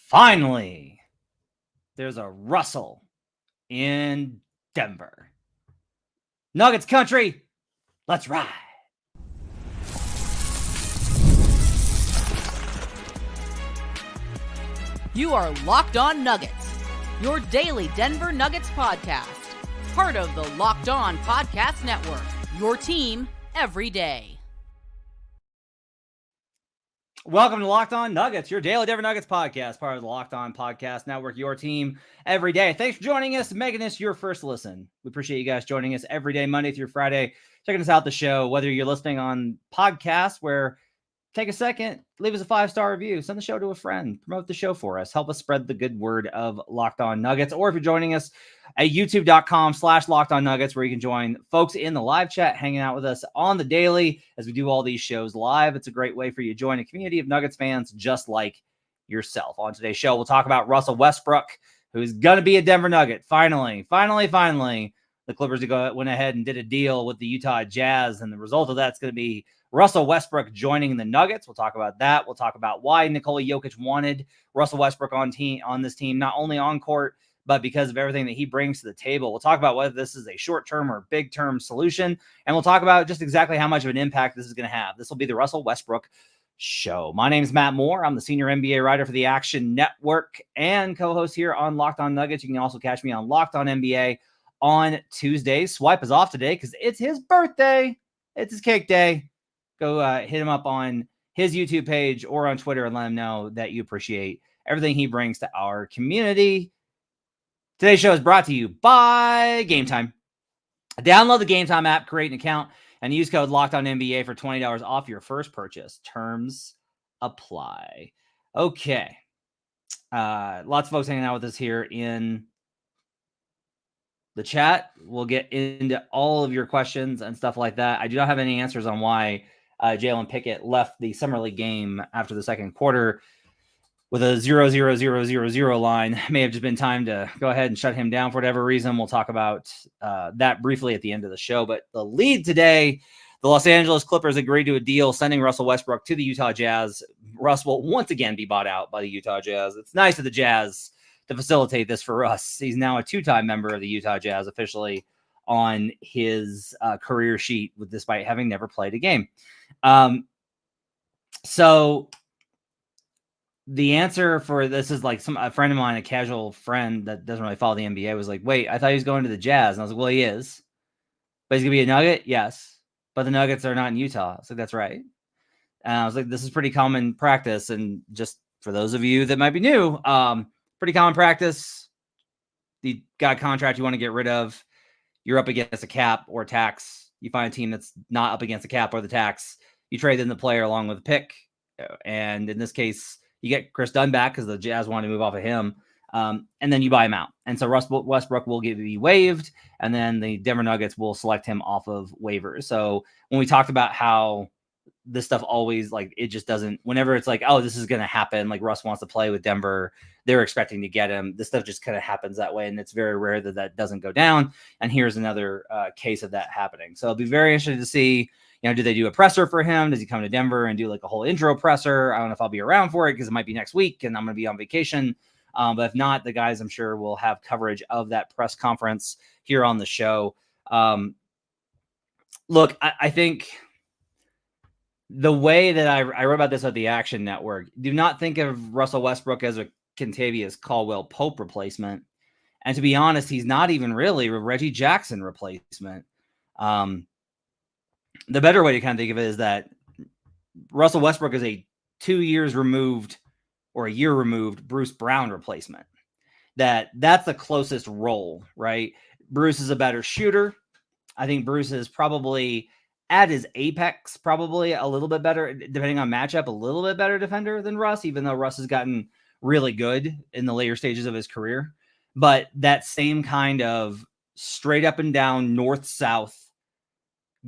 Finally, there's a Russell in Denver. Nuggets country, let's ride. You are Locked On Nuggets, your daily Denver Nuggets podcast. Part of the Locked On Podcast Network, your team every day. Welcome to Locked On Nuggets, your daily Denver Nuggets podcast, part of the Locked On Podcast Network, your team every day. Thanks for joining us, making this your first listen. We appreciate you guys joining us every day, Monday through Friday, checking us out the show, whether you're listening on podcasts where take a second, leave us a 5-star review, send the show to a friend, promote the show for us, help us spread the good word of Locked On Nuggets. Or if you're joining us at youtube.com/Locked On Nuggets, where you can join folks in the live chat, hanging out with us on the daily as we do all these shows live. It's a great way for you to join a community of Nuggets fans just like yourself. On today's show, we'll talk about Russell Westbrook, who's going to be a Denver Nugget. Finally, the Clippers went ahead and did a deal with the Utah Jazz, and the result of that's going to be Russell Westbrook joining the Nuggets. We'll talk about that. We'll talk about why Nikola Jokic wanted Russell Westbrook on this team, not only on court, but because of everything that he brings to the table. We'll talk about whether this is a short-term or big-term solution, and we'll talk about just exactly how much of an impact this is going to have. This will be the Russell Westbrook Show. My name is Matt Moore. I'm the senior NBA writer for the Action Network and co-host here on Locked On Nuggets. You can also catch me on Locked On NBA on Tuesdays. Swipe is off today because it's his birthday. It's his cake day. Go hit him up on his YouTube page or on Twitter and let him know that you appreciate everything he brings to our community. Today's show is brought to you by Game Time. Download the Game Time app, create an account, and use code LOCKEDONNBA for $20 off your first purchase. Terms apply. Okay. Lots of folks hanging out with us here in the chat. We'll get into all of your questions and stuff like that. I do not have any answers on why Jalen Pickett left the Summer League game after the second quarter with a 0-0-0-0-0 line. May have just been time to go ahead and shut him down for whatever reason. We'll talk about that briefly at the end of the show. But the lead today, the Los Angeles Clippers agreed to a deal sending Russell Westbrook to the Utah Jazz. Russ will once again be bought out by the Utah Jazz. It's nice of the Jazz to facilitate this for Russ. He's now a 2-time member of the Utah Jazz, officially on his career sheet, despite having never played a game. So the answer for this is like a friend of mine, a casual friend that doesn't really follow the NBA, was like, wait, I thought he was going to the Jazz. And I was like, well, he is. But he's going to be a Nugget? Yes. But the Nuggets are not in Utah. So that's right. And I was like, this is pretty common practice. And just for those of you that might be new, pretty common practice. You got a contract you want to get rid of. You're up against a cap or a tax. You find a team that's not up against the cap or the tax. You trade in the player along with a pick. And in this case, you get Chris Dunn back because the Jazz wanted to move off of him. And then you buy him out. And so Westbrook will be waived. And then the Denver Nuggets will select him off of waivers. So when we talked about how this stuff always, like, it just doesn't, whenever it's like, oh, this is going to happen, like Russ wants to play with Denver, they're expecting to get him. This stuff just kind of happens that way. And it's very rare that doesn't go down. And here's another case of that happening. So it'll be very interesting to see, do they do a presser for him? Does he come to Denver and do like a whole intro presser? I don't know if I'll be around for it because it might be next week and I'm going to be on vacation. But if not, the guys, I'm sure, will have coverage of that press conference here on the show. Look, I think the way that I wrote about this at the Action Network, do not think of Russell Westbrook as a Kentavious Caldwell-Pope replacement. And to be honest, he's not even really a Reggie Jackson replacement. The better way to kind of think of it is that Russell Westbrook is a 2 years removed or a year removed Bruce Brown replacement. That's the closest role, right? Bruce is a better shooter. I think Bruce is probably at his apex, probably a little bit better, depending on matchup, a little bit better defender than Russ, even though Russ has gotten really good in the later stages of his career. But that same kind of straight up and down, north-south,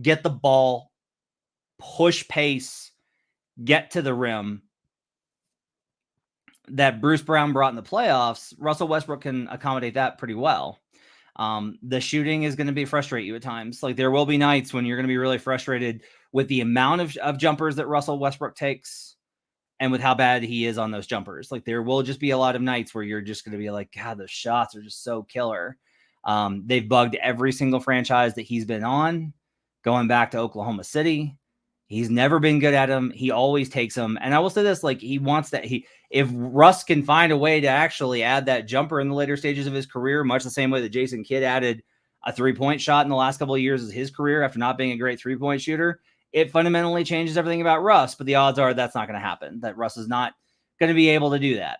get the ball, push pace, get to the rim that Bruce Brown brought in the playoffs, Russell Westbrook can accommodate that pretty well. The shooting is going to frustrate you at times. Like, there will be nights when you're going to be really frustrated with the amount of jumpers that Russell Westbrook takes And with how bad he is on those jumpers, like there will just be a lot of nights where you're just going to be like, God, those shots are just so killer. They've bugged every single franchise that he's been on, going back to Oklahoma City. He's never been good at them. He always takes them. And I will say this, like he wants that. If Russ can find a way to actually add that jumper in the later stages of his career, much the same way that Jason Kidd added a 3-point shot in the last couple of years of his career after not being a great 3-point shooter, it fundamentally changes everything about Russ. But the odds are that's not going to happen, that Russ is not going to be able to do that.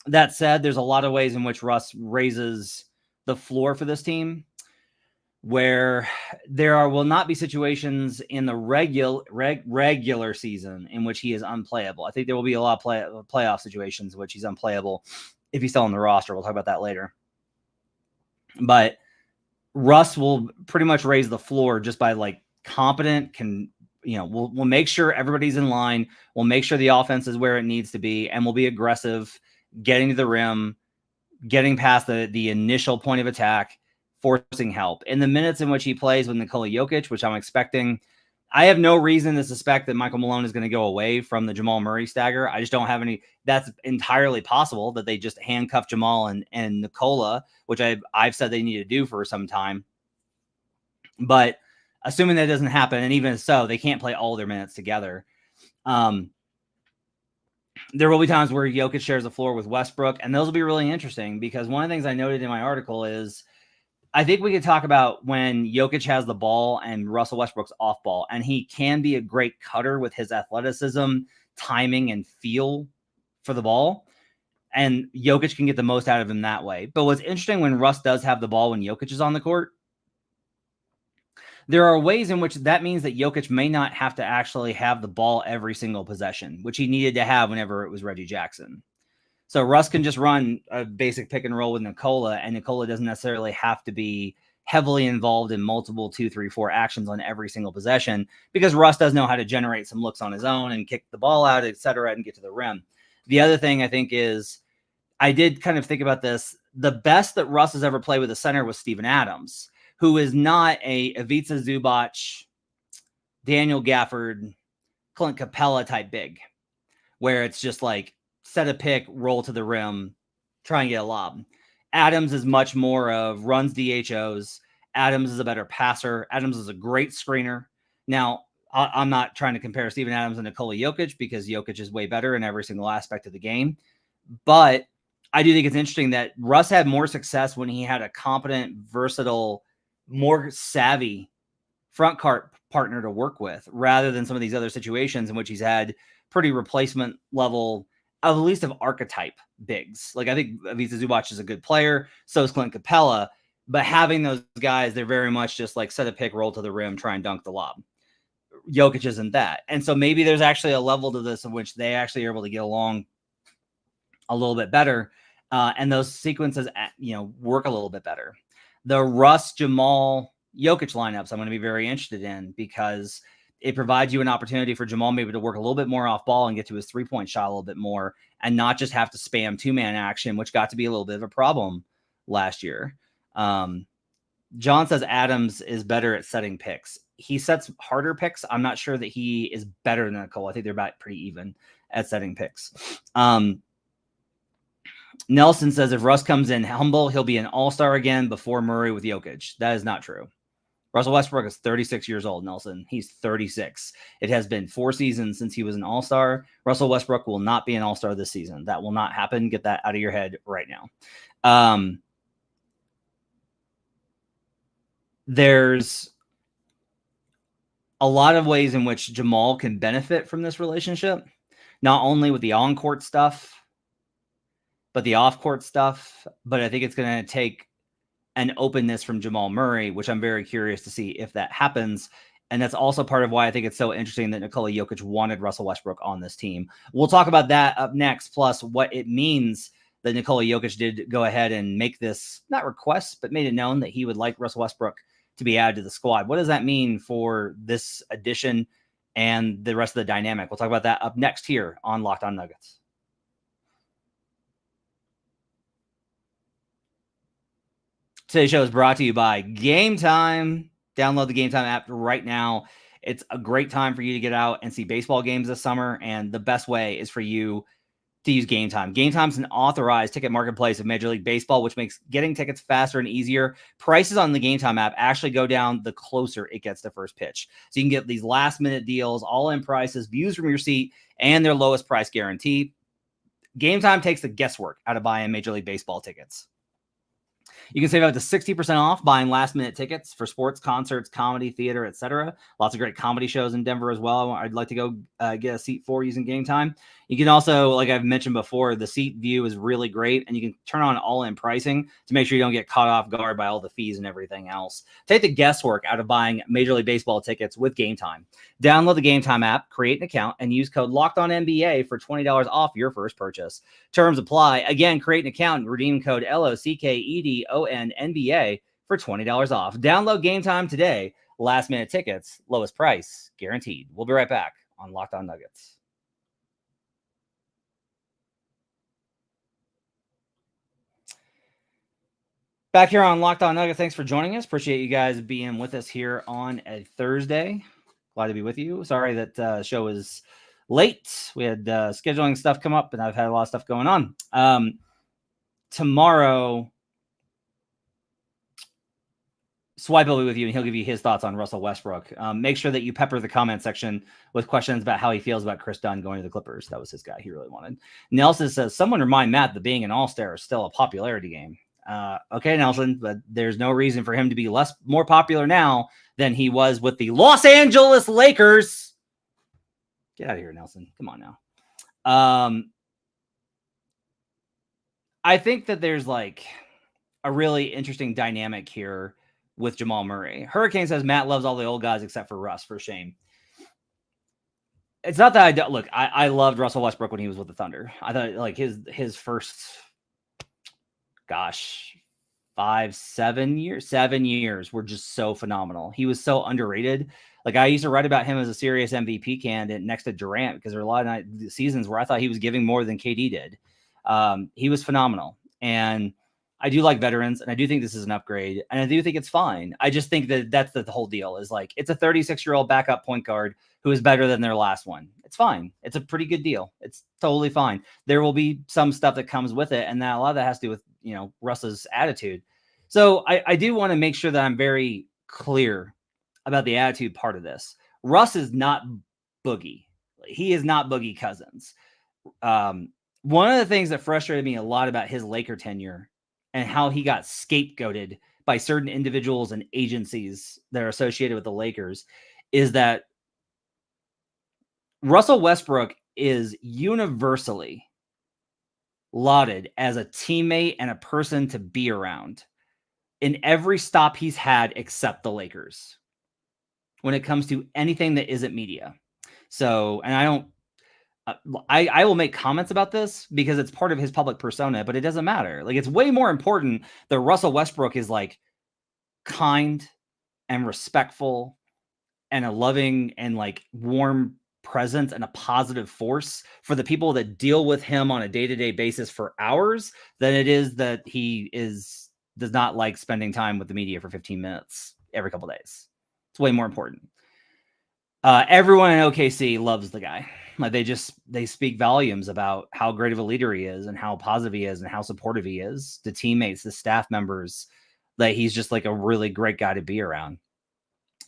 That said, there's a lot of ways in which Russ raises the floor for this team, where there will not be situations in the regular season in which he is unplayable. I think there will be a lot of playoff situations in which he's unplayable if he's still on the roster. We'll talk about that later. But Russ will pretty much raise the floor just by like competent, we'll make sure everybody's in line. We'll make sure the offense is where it needs to be, and we'll be aggressive, getting to the rim, getting past the initial point of attack, forcing help. In the minutes in which he plays with Nikola Jokic, which I'm expecting, I have no reason to suspect that Michael Malone is going to go away from the Jamal Murray stagger. I just don't have any. That's entirely possible that they just handcuff Jamal and Nikola, which I've said they need to do for some time. But assuming that doesn't happen, and even so, they can't play all their minutes together. There will be times where Jokic shares the floor with Westbrook, and those will be really interesting because one of the things I noted in my article is I think we could talk about when Jokic has the ball and Russell Westbrook's off ball, and he can be a great cutter with his athleticism, timing, and feel for the ball. And Jokic can get the most out of him that way. But what's interesting when Russ does have the ball when Jokic is on the court, there are ways in which that means that Jokic may not have to actually have the ball every single possession, which he needed to have whenever it was Reggie Jackson. So Russ can just run a basic pick and roll with Nikola, and Nikola doesn't necessarily have to be heavily involved in multiple 2, 3, 4 actions on every single possession because Russ does know how to generate some looks on his own and kick the ball out, etc., and get to the rim. The other thing I think is I did kind of think about this. The best that Russ has ever played with a center was Steven Adams, who is not a Ivica Zubac, Daniel Gafford, Clint Capella type big, where it's just like set a pick, roll to the rim, try and get a lob. Adams is much more of runs DHOs. Adams is a better passer. Adams is a great screener. Now, I'm not trying to compare Steven Adams and Nikola Jokic because Jokic is way better in every single aspect of the game. But I do think it's interesting that Russ had more success when he had a competent, versatile, more savvy front court partner to work with rather than some of these other situations in which he's had pretty replacement level, at least of archetype bigs. Like I think Ivica Zubac is a good player. So is Clint Capella. But having those guys, they're very much just like set a pick, roll to the rim, try and dunk the lob. Jokic isn't that. And so maybe there's actually a level to this in which they actually are able to get along a little bit better. And those sequences, work a little bit better. The Russ, Jamal, Jokic lineups I'm going to be very interested in because it provides you an opportunity for Jamal maybe to work a little bit more off ball and get to his 3-point shot a little bit more and not just have to spam 2-man action, which got to be a little bit of a problem last year. John says Adams is better at setting picks. He sets harder picks. I'm not sure that he is better than Nicole. I think they're about pretty even at setting picks. Nelson says if Russ comes in humble, he'll be an all-star again before Murray with Jokic. That is not true. Russell Westbrook is 36 years old, Nelson. He's 36. It has been 4 seasons since he was an all-star. Russell Westbrook will not be an all-star this season. That will not happen. Get that out of your head right now. There's a lot of ways in which Jamal can benefit from this relationship, not only with the on-court stuff, but the off-court stuff. But I think it's going to take an openness from Jamal Murray, which I'm very curious to see if that happens. And that's also part of why I think it's so interesting that Nikola Jokic wanted Russell Westbrook on this team. We'll talk about that up next, plus what it means that Nikola Jokic did go ahead and make this, not request, but made it known that he would like Russell Westbrook to be added to the squad. What does that mean for this addition and the rest of the dynamic? We'll talk about that up next here on Locked On Nuggets. Today's show is brought to you by Game Time. Download the Game Time app right now. It's a great time for you to get out and see baseball games this summer. And the best way is for you to use Game Time. Game Time's an authorized ticket marketplace of Major League Baseball, which makes getting tickets faster and easier. Prices on the Game Time app actually go down the closer it gets to first pitch. So you can get these last minute deals, all in prices, views from your seat, and their lowest price guarantee. Game Time takes the guesswork out of buying Major League Baseball tickets. You can save up to 60% off buying last-minute tickets for sports, concerts, comedy, theater, etc. Lots of great comedy shows in Denver as well. I'd like to go get a seat for using Game Time. You can also, like I've mentioned before, the seat view is really great, and you can turn on all-in pricing to make sure you don't get caught off guard by all the fees and everything else. Take the guesswork out of buying Major League Baseball tickets with Game Time. Download the Game Time app, create an account, and use code LOCKEDONNBA for $20 off your first purchase. Terms apply. Again, create an account and redeem code LOCKEDONNBA for $20 off. Download Game Time today. Last minute tickets, lowest price, guaranteed. We'll be right back on Locked On Nuggets. Back here on Locked On Nuggets. Thanks for joining us. Appreciate you guys being with us here on a Thursday. Glad to be with you. Sorry that the show is late. We had scheduling stuff come up, and I've had a lot of stuff going on. Tomorrow, Swipe will be with you, and he'll give you his thoughts on Russell Westbrook. Make sure that you pepper the comment section with questions about how he feels about Chris Dunn going to the Clippers. That was his guy he really wanted. Nelson says, someone remind Matt that being an all-star is still a popularity game. Okay, Nelson, but there's no reason for him to be more popular now than he was with the Los Angeles Lakers. Get out of here, Nelson. Come on now. I think that there's like a really interesting dynamic here with Jamal Murray. Hurricane says Matt loves all the old guys except for Russ, for shame. It's not that I don't look. I loved Russell Westbrook when he was with the Thunder. I thought like his first, 7 years were just so phenomenal. He was so underrated. Like I used to write about him as a serious MVP candidate next to Durant because there were a lot of seasons where I thought he was giving more than KD did. He was phenomenal. And I do like veterans, and I do think this is an upgrade, and I do think it's fine. I just think that that's the whole deal is like, it's a 36-year-old backup point guard who is better than their last one. It's fine. It's a pretty good deal. It's totally fine. There will be some stuff that comes with it, and that a lot of that has to do with, Russ's attitude. So I do want to make sure that I'm very clear about the attitude part of this. Russ is not Boogie. He is not Boogie Cousins. One of the things that frustrated me a lot about his Laker tenure and how he got scapegoated by certain individuals and agencies that are associated with the Lakers is that Russell Westbrook is universally lauded as a teammate and a person to be around in every stop he's had except the Lakers when it comes to anything that isn't media. So, and I will make comments about this because it's part of his public persona, but it doesn't matter. Like, it's way more important that Russell Westbrook is like kind and respectful and a loving and like warm presence and a positive force for the people that deal with him on a day-to-day basis for hours than it is that he does not like spending time with the media for 15 minutes every couple of days. It's way more important. Everyone in OKC loves the guy. Like they speak volumes about how great of a leader he is and how positive he is and how supportive he is. The teammates, the staff members, that he's just like a really great guy to be around.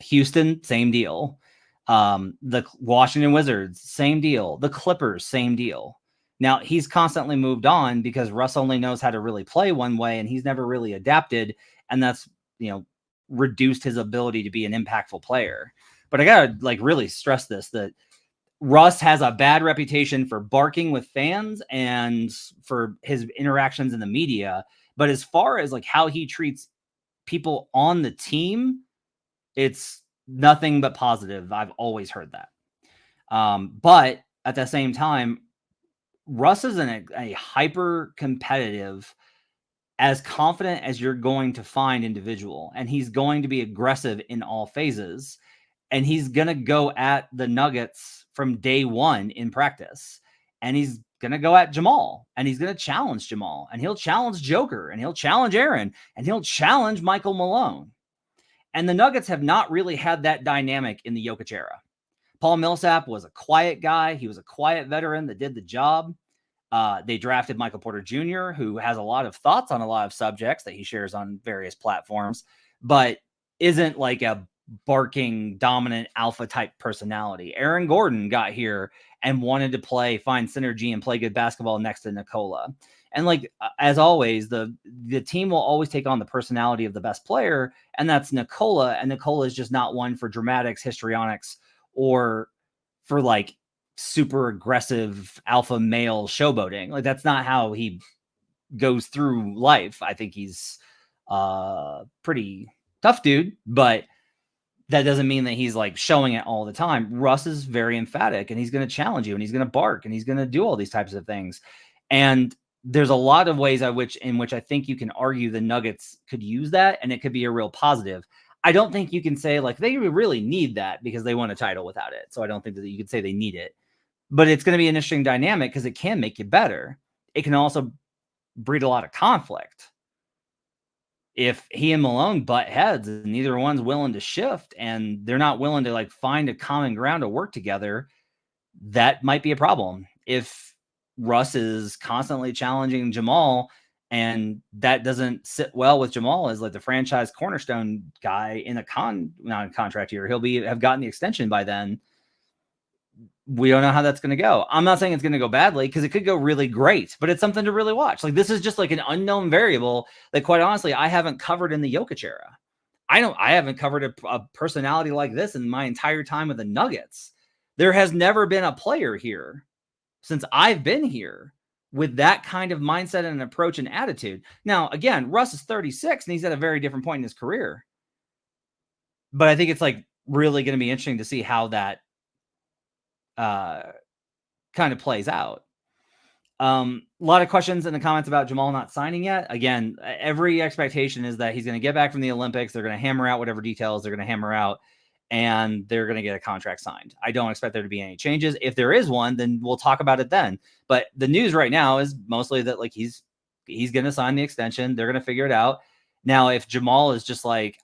Houston, same deal. The Washington Wizards, same deal. The Clippers, same deal. Now he's constantly moved on because Russ only knows how to really play one way and he's never really adapted. And that's, reduced his ability to be an impactful player. But I gotta like really stress this, that Russ has a bad reputation for barking with fans and for his interactions in the media. But as far as like how he treats people on the team, it's nothing but positive. I've always heard that. But at the same time, Russ is a hyper competitive, as confident as you're going to find individual. And he's going to be aggressive in all phases. And he's going to go at the Nuggets from day one in practice. And he's going to go at Jamal. And he's going to challenge Jamal. And he'll challenge Joker. And he'll challenge Aaron. And he'll challenge Michael Malone. And the Nuggets have not really had that dynamic in the Jokic era. Paul Millsap was a quiet guy. He was a quiet veteran that did the job. They drafted Michael Porter Jr., who has a lot of thoughts on a lot of subjects that he shares on various platforms, but isn't like a barking, dominant alpha type personality. Aaron Gordon got here and wanted to find synergy and play good basketball next to Nikola. And like, as always, the team will always take on the personality of the best player, and that's Nikola. And Nikola is just not one for dramatics, histrionics, or for like super aggressive alpha male showboating. Like, that's not how he goes through life. I think he's pretty tough dude, but that doesn't mean that he's like showing it all the time. Russ is very emphatic, and he's going to challenge you, and he's going to bark, and he's going to do all these types of things. And there's a lot of ways in which I think you can argue the Nuggets could use that, and it could be a real positive. I don't think you can say like they really need that because they won a title without it. So I don't think that you could say they need it, but it's going to be an interesting dynamic because it can make you better. It can also breed a lot of conflict. If he and Malone butt heads and neither one's willing to shift and they're not willing to like find a common ground to work together, that might be a problem. If Russ is constantly challenging Jamal and that doesn't sit well with Jamal as like the franchise cornerstone guy in not a contract year, have gotten the extension by then. We don't know how that's going to go. I'm not saying it's going to go badly because it could go really great, but it's something to really watch. Like, this is just like an unknown variable that quite honestly, I haven't covered in the Jokic era. I haven't covered a personality like this in my entire time with the Nuggets. There has never been a player here since I've been here with that kind of mindset and approach and attitude. Now, again, Russ is 36 and he's at a very different point in his career. But I think it's like really going to be interesting to see how that kind of plays out. A lot of questions in the comments about Jamal not signing yet. Again, every expectation is that he's going to get back from the Olympics. They're going to hammer out whatever details they're going to hammer out, and they're going to get a contract signed. I don't expect there to be any changes. If there is one, then we'll talk about it then. But the news right now is mostly that like he's going to sign the extension. They're going to figure it out. Now, if Jamal is just like,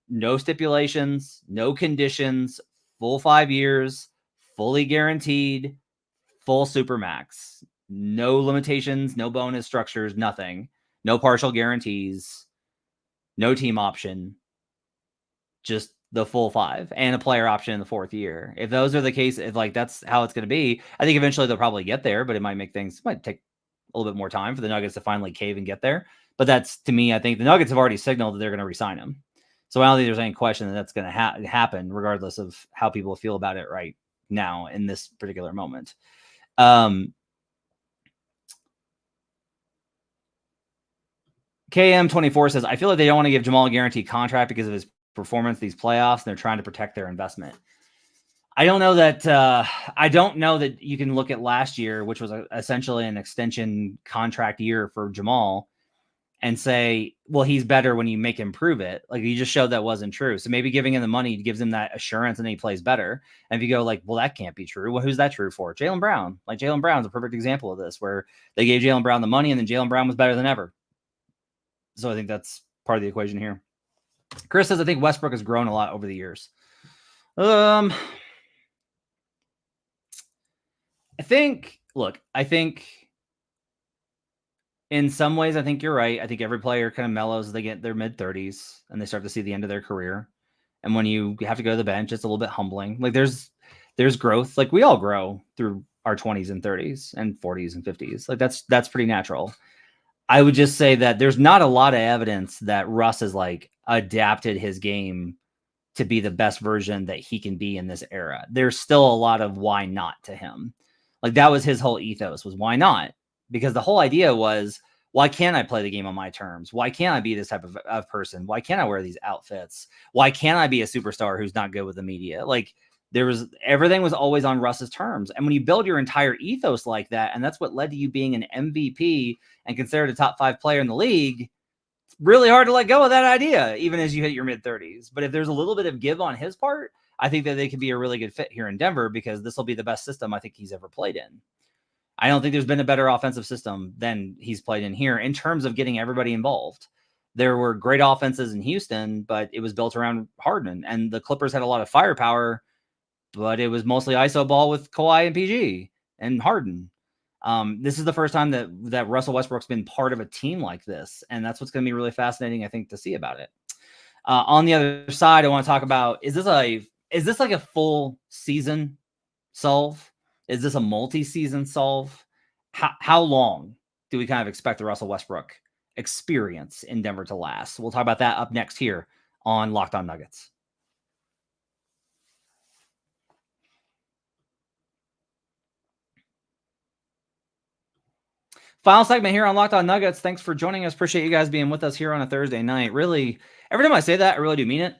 no stipulations, no conditions, full 5 years, fully guaranteed, full supermax, no limitations, no bonus structures, nothing, no partial guarantees, no team option, just the full 5 and a player option in the 4th year. If those are the case, if like that's how it's going to be, I think eventually they'll probably get there, but it might take a little bit more time for the Nuggets to finally cave and get there. But that's, to me, I think the Nuggets have already signaled that they're going to re-sign him. So I don't think there's any question that that's going to happen, regardless of how people feel about it right now in this particular moment. KM24 says, I feel like they don't want to give Jamal a guaranteed contract because of his performance these playoffs, and they're trying to protect their investment. I don't know that you can look at last year, which was essentially an extension contract year for Jamal, and say, well, he's better when you make him prove it. Like, you just showed that wasn't true. So maybe giving him the money gives him that assurance and then he plays better. And if you go like, well, that can't be true. Well, who's that true for? Jaylen Brown. Like, Jaylen Brown's a perfect example of this, where they gave Jaylen Brown the money and then Jaylen Brown was better than ever. So I think that's part of the equation here. Chris says, I think Westbrook has grown a lot over the years. I think in some ways, I think you're right. I think every player kind of mellows as they get their mid-30s and they start to see the end of their career. And when you have to go to the bench, it's a little bit humbling. Like, there's growth. Like, we all grow through our 20s and 30s and 40s and 50s. Like, that's pretty natural. I would just say that there's not a lot of evidence that Russ has like adapted his game to be the best version that he can be in this era. There's still a lot of why not to him. Like, that was his whole ethos, was why not? Because the whole idea was, why can't I play the game on my terms? Why can't I be this type of person? Why can't I wear these outfits? Why can't I be a superstar who's not good with the media? Like, everything was always on Russ's terms. And when you build your entire ethos like that, and that's what led to you being an MVP and considered a top 5 player in the league, it's really hard to let go of that idea, even as you hit your mid-30s. But if there's a little bit of give on his part, I think that they could be a really good fit here in Denver, because this will be the best system I think he's ever played in. I don't think there's been a better offensive system than he's played in here in terms of getting everybody involved. There were great offenses in Houston, but it was built around Harden. And the Clippers had a lot of firepower, but it was mostly ISO ball with Kawhi and PG and Harden. This is the first time that Russell Westbrook's been part of a team like this. And that's what's going to be really fascinating, I think, to see about it. On the other side, I want to talk about, is this like a full season solve? Is this a multi-season solve? How long do we kind of expect the Russell Westbrook experience in Denver to last? We'll talk about that up next here on Locked On Nuggets. Final segment here on Locked On Nuggets. Thanks for joining us. Appreciate you guys being with us here on a Thursday night. Really, every time I say that, I really do mean it.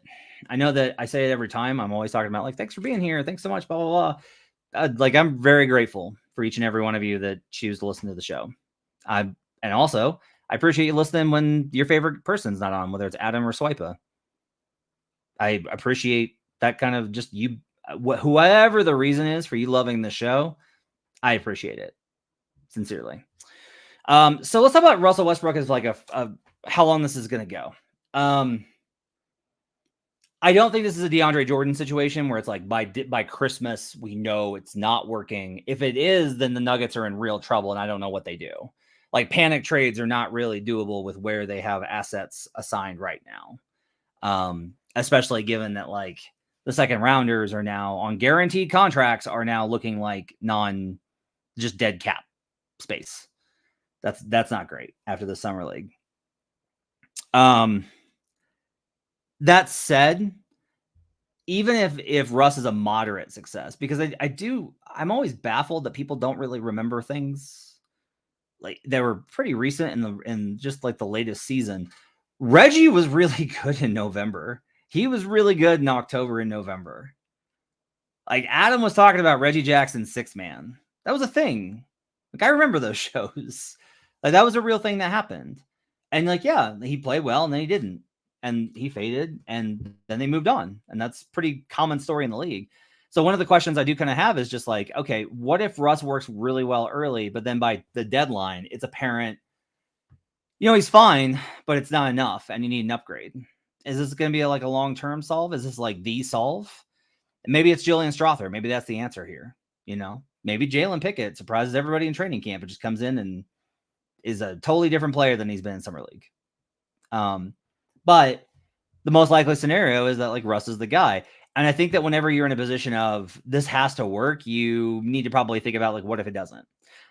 I know that I say it every time. I'm always talking about like, thanks for being here. Thanks so much, blah, blah, blah. I'm very grateful for each and every one of you that choose to listen to the show. And also, I appreciate you listening when your favorite person's not on, whether it's Adam or Swipa. I appreciate that kind of just you, whoever the reason is for you loving the show. I appreciate it sincerely. So let's talk about Russell Westbrook as like how long this is going to go. I don't think this is a DeAndre Jordan situation where it's like by Christmas, we know it's not working. If it is, then the Nuggets are in real trouble and I don't know what they do. Like panic trades are not really doable with where they have assets assigned right now. Especially given that like the second rounders are now on guaranteed contracts are now looking like just dead cap space. That's not great after the summer league. That said, even if Russ is a moderate success, because I'm always baffled that people don't really remember things like that were pretty recent in just like the latest season. Reggie was really good in November. He was really good in October and November. Like Adam was talking about Reggie Jackson's 6-man. That was a thing. Like I remember those shows. Like that was a real thing that happened. And like, yeah, he played well and then he didn't. And he faded and then they moved on. And that's pretty common story in the league. So one of the questions I do kind of have is just like, okay, what if Russ works really well early, but then by the deadline, it's apparent, he's fine, but it's not enough and you need an upgrade. Is this going to be like a long-term solve? Is this like the solve? Maybe it's Julian Strother. Maybe that's the answer here. Maybe Jalen Pickett surprises everybody in training camp. It just comes in and is a totally different player than he's been in summer league. But the most likely scenario is that like Russ is the guy. And I think that whenever you're in a position of this has to work, you need to probably think about like, what if it doesn't?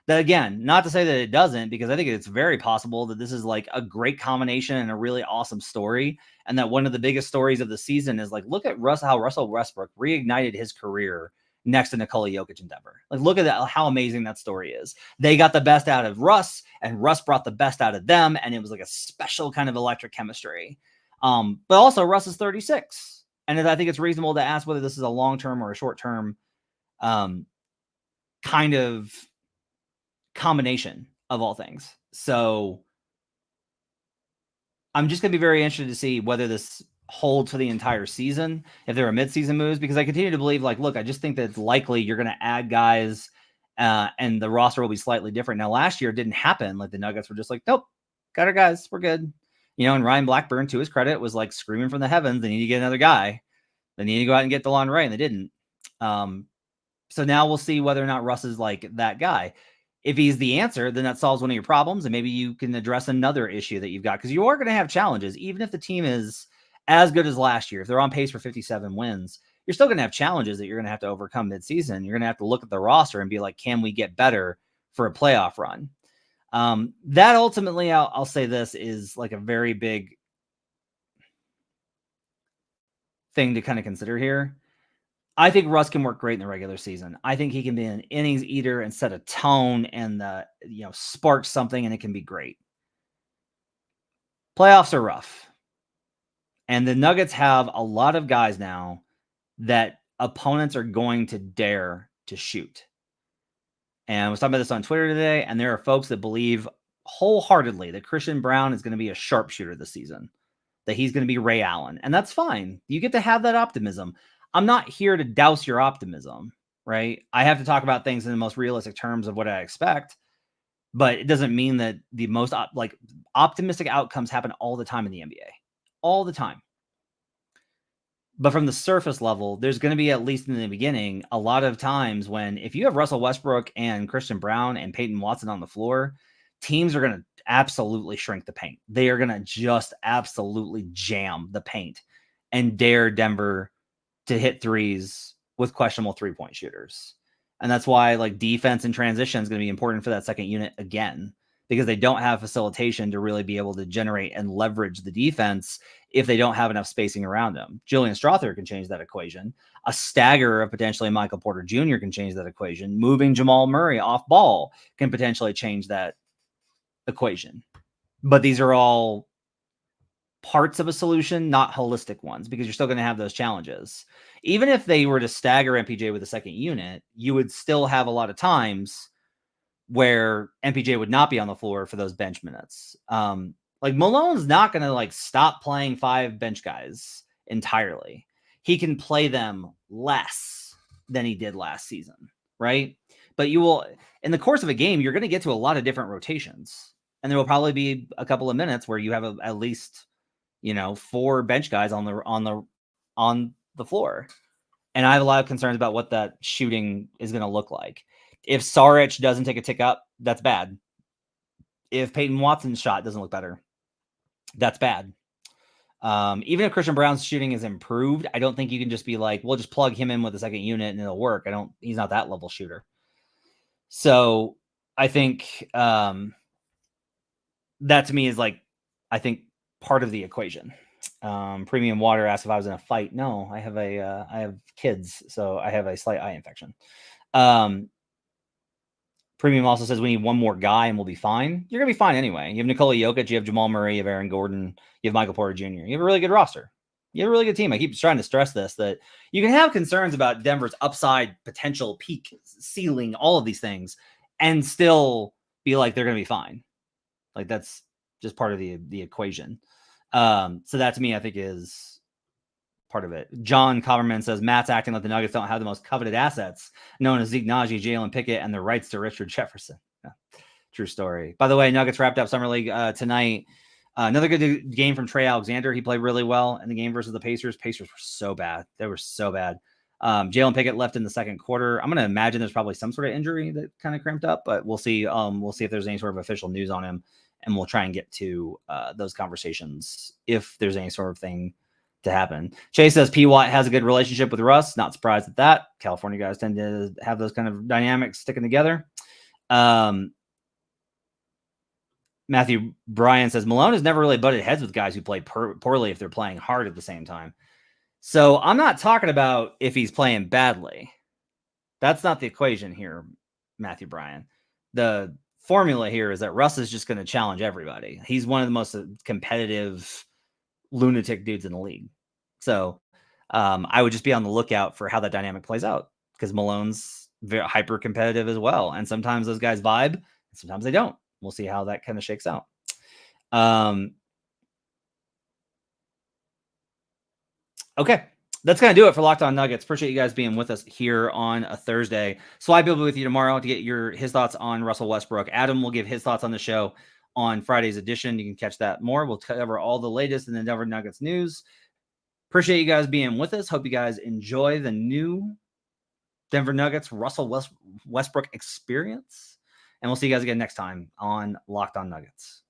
That again, not to say that it doesn't, because I think it's very possible that this is like a great combination and a really awesome story. And that one of the biggest stories of the season is like, look at how Russell Westbrook reignited his career next to Nikola Jokic in Denver. Like, look at that, how amazing that story is. They got the best out of Russ and Russ brought the best out of them. And it was like a special kind of electric chemistry. But also Russ is 36. And I think it's reasonable to ask whether this is a long-term or a short-term kind of combination of all things. So I'm just going to be very interested to see whether this holds for the entire season, if there are mid-season moves, because I continue to believe, like, look, I just think that it's likely you're going to add guys and the roster will be slightly different. Now, last year it didn't happen. Like the Nuggets were just like, nope, got our guys. We're good. And Ryan Blackburn, to his credit, was like screaming from the heavens, they need to get another guy. They need to go out and get DeLon Wright, and they didn't. So now we'll see whether or not Russ is like that guy. If he's the answer, then that solves one of your problems, and maybe you can address another issue that you've got, because you are going to have challenges. Even if the team is as good as last year, if they're on pace for 57 wins, you're still going to have challenges that you're going to have to overcome midseason. You're going to have to look at the roster and be like, can we get better for a playoff run? That ultimately, I'll say this is like a very big thing to kind of consider here. I think Russ can work great in the regular season. I think he can be an innings eater and set a tone and spark something, and it can be great. Playoffs are rough. And the Nuggets have a lot of guys now that opponents are going to dare to shoot. And I was talking about this on Twitter today, and there are folks that believe wholeheartedly that Christian Brown is going to be a sharpshooter this season, that he's going to be Ray Allen. And that's fine. You get to have that optimism. I'm not here to douse your optimism, right? I have to talk about things in the most realistic terms of what I expect. but it doesn't mean that the most optimistic outcomes happen all the time in the NBA, all the time. But from the surface level, there's going to be, at least in the beginning, a lot of times when if you have Russell Westbrook and Christian Brown and Peyton Watson on the floor, teams are going to absolutely shrink the paint. They are going to just absolutely jam the paint and dare Denver to hit threes with questionable three-point shooters. And that's why like defense and transition is going to be important for that second unit again, because they don't have facilitation to really be able to generate and leverage the defense if they don't have enough spacing around them. Julian Strawther can change that equation. A stagger of potentially Michael Porter Jr. can change that equation. Moving Jamal Murray off ball can potentially change that equation. But these are all parts of a solution, not holistic ones, because you're still going to have those challenges. Even if they were to stagger MPJ with a second unit, you would still have a lot of times where MPJ would not be on the floor for those bench minutes. Like Malone's not going to like stop playing 5 bench guys entirely. He can play them less than he did last season, right? But you will, in the course of a game, you're going to get to a lot of different rotations, and there will probably be a couple of minutes where you have at least 4 bench guys on the floor. And I have a lot of concerns about what that shooting is going to look like. If Saric doesn't take a tick up, that's bad. If Peyton Watson's shot doesn't look better, that's bad. Even if Christian Brown's shooting is improved, I don't think you can just be like, we'll just plug him in with the second unit and it'll work. He's not that level shooter. So I think that to me is like, I think part of the equation. Premium Water asked if I was in a fight. No, I have kids, so I have a slight eye infection. Premium also says we need one more guy and we'll be fine. You're going to be fine anyway. You have Nikola Jokic, you have Jamal Murray, you have Aaron Gordon, you have Michael Porter Jr. You have a really good roster. You have a really good team. I keep trying to stress this, that you can have concerns about Denver's upside, potential, peak, ceiling, all of these things, and still be like, they're going to be fine. Like that's just part of the equation. So that to me, I think is part of it. John Coverman says Matt's acting like the Nuggets don't have the most coveted assets, known as Zeke Naji, Jalen Pickett, and the rights to Richard Jefferson. Yeah, true story. By the way, Nuggets wrapped up Summer League tonight. Another good game from Trey Alexander. He played really well in the game versus the Pacers. Pacers were so bad. They were so bad. Jalen Pickett left in the second quarter. I'm going to imagine there's probably some sort of injury that kind of cramped up, but we'll see. We'll see if there's any sort of official news on him, and we'll try and get to those conversations if there's any sort of thing to happen. Chase says P. Watt has a good relationship with Russ. Not surprised at that. California guys tend to have those kind of dynamics sticking together. Matthew Bryan says Malone has never really butted heads with guys who play poorly if they're playing hard at the same time. So I'm not talking about if he's playing badly. That's not the equation here, Matthew Bryan. The formula here is that Russ is just going to challenge everybody. He's one of the most competitive lunatic dudes in the league. So I would just be on the lookout for how that dynamic plays out, because Malone's very hyper competitive as well. And sometimes those guys vibe, and sometimes they don't. We'll see how that kind of shakes out. Okay. That's going to do it for Locked On Nuggets. Appreciate you guys being with us here on a Thursday. Swag will be with you tomorrow to get his thoughts on Russell Westbrook. Adam will give his thoughts on the show on Friday's edition. You can catch that more. We'll cover all the latest in the Denver Nuggets news. Appreciate you guys being with us. Hope you guys enjoy the new Denver Nuggets Russell Westbrook experience. And we'll see you guys again next time on Locked On Nuggets.